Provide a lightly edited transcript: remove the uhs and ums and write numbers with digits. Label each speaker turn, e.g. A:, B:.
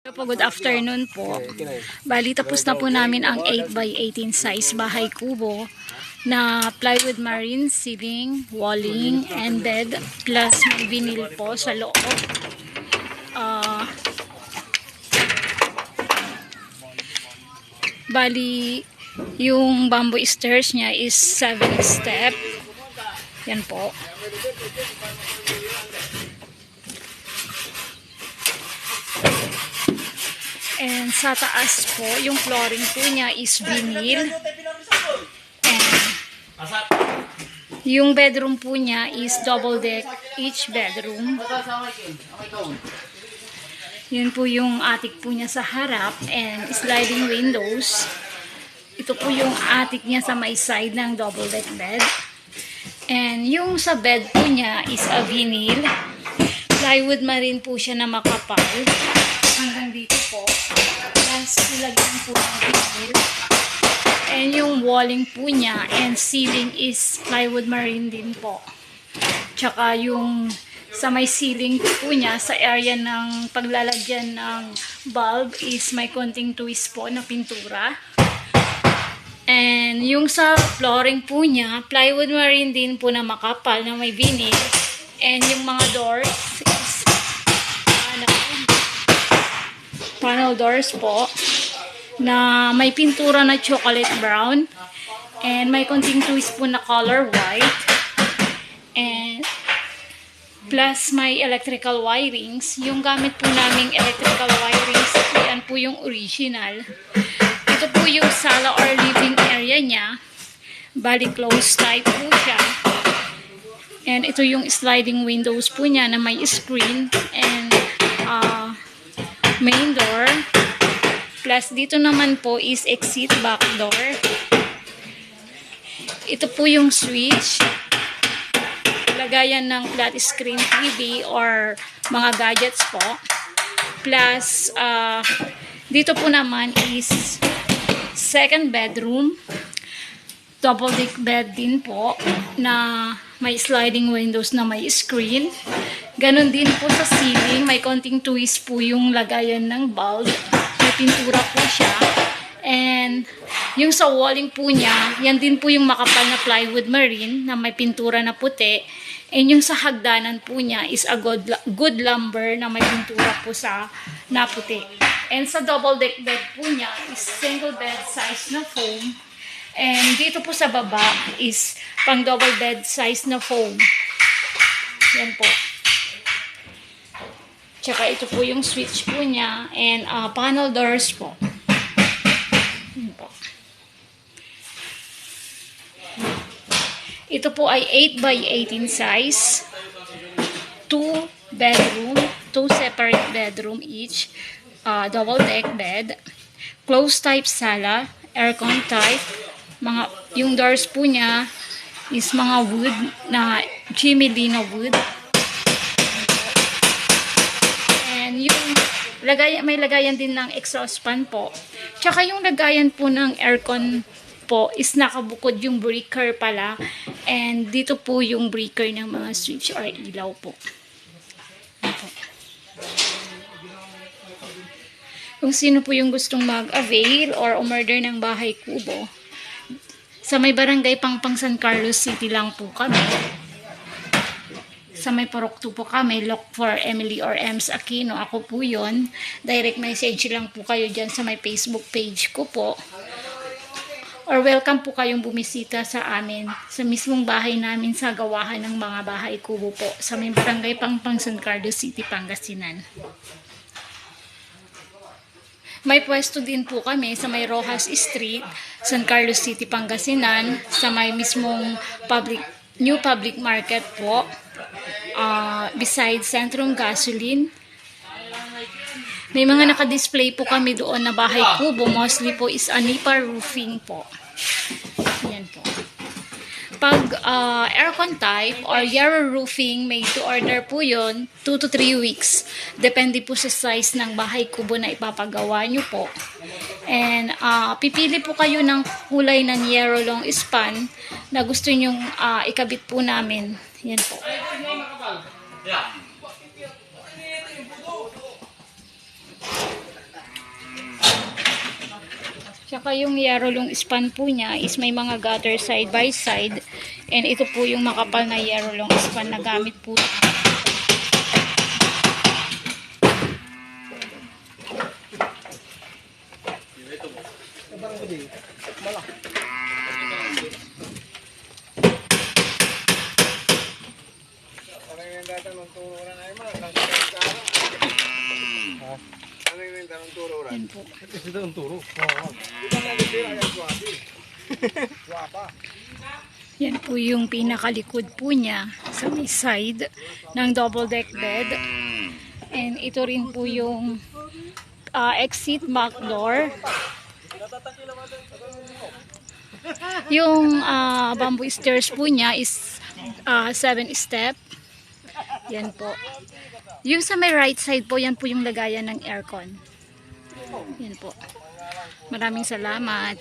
A: Po, good afternoon po. Bali, tapos na po namin ang 8x18 size bahay kubo na plywood marine ceiling, walling, and bed plus may vinyl po sa loob. Bali, yung bamboo stairs niya is 7 step. Yan po. And sa taas po, yung flooring po niya is vinyl. And yung bedroom po niya is double deck each bedroom. Yun po yung attic po niya sa harap and sliding windows. Ito po yung attic niya sa may side ng double deck bed. And yung sa bed po niya is a vinyl. Plywood marine po siya na makapal. Hanggang dito po. Tapos ilagyan po ng vinyl. And yung walling po niya and ceiling is plywood marine din po. Tsaka yung sa may ceiling po niya, sa area ng paglalagyan ng bulb is may konting twist po na pintura. And yung sa flooring po niya, plywood marine din po na makapal na may vinyl. And yung mga doors is panel doors po na may pintura na chocolate brown and may konting twist po na color white and plus may electrical wirings. Yung gamit po naming electrical wirings, yan po yung original. Ito po yung sala or living area niya. Bali closed type po siya. And ito yung sliding windows po niya na may screen and main door. Plus dito naman po is exit back door. Ito po yung switch. Lagayan ng flat screen TV or mga gadgets po. Plus dito po naman is second bedroom. Double deck bed din po na may sliding windows na may screen. Ganon din po sa ceiling. May konting twist po yung lagayan ng bulb. May pintura po siya. And yung sa walling po niya, yan din po yung makapal na plywood marine na may pintura na puti. And yung sa hagdanan po niya is a good lumber na may pintura po sa na puti. And sa double deck bed po niya is single bed size na foam. And dito po sa baba is pang double bed size na foam. Yan po. Tsaka ito po yung switch po niya and panel doors po. Yan po. Ito po ay 8x18 size. 2 bedroom, 2 separate bedroom each. Double deck bed. Closed type sala, aircon type. Yung doors po niya is mga wood na Jimmy Lee na wood. And yung may lagayan din ng exhaust fan po. Tsaka yung lagayan po ng aircon po is nakabukod yung breaker pala. And dito po yung breaker ng mga switch or ilaw po. Kung sino po yung gustong mag-avail or umorder ng bahay kubo, sa may barangay Pangpang San Carlos City lang po kami. Sa may Purok 2 po kami, look for Emily or Ems Aquino. Ako po yun. Direct message lang po kayo dyan sa may Facebook page ko po. Or welcome po kayong bumisita sa amin, sa mismong bahay namin sa gawahan ng mga bahay kubo po. Sa may barangay Pangpang San Carlos City, Pangasinan. May pwesto din po kami sa may Rojas Street, San Carlos City, Pangasinan, sa may mismong new public market po, beside Centrum Gasoline. May mga nakadisplay po kami doon na bahay kubo, mostly po is Anipa roofing po. Yan po. Pag aircon type or Yarrow roofing, made to order po yun, 2 to 3 weeks. Depende po sa size ng bahay kubo na ipapagawa nyo po. And pipili po kayo ng kulay ng Yarrow long span na gusto nyong ikabit po namin. Yan po. Tsaka yung Yarolong span po niya is may mga gutter side by side. And ito po yung makapal na Yarolong span na gamit po. Yan po. Yan po yung pinakalikod po niya sa may side ng double deck bed. And ito rin po yung exit back door. Yung bamboo stairs po niya is 7 step. Yan po. Yung sa may right side po, yan po yung lagayan ng aircon. Yan po. Maraming salamat.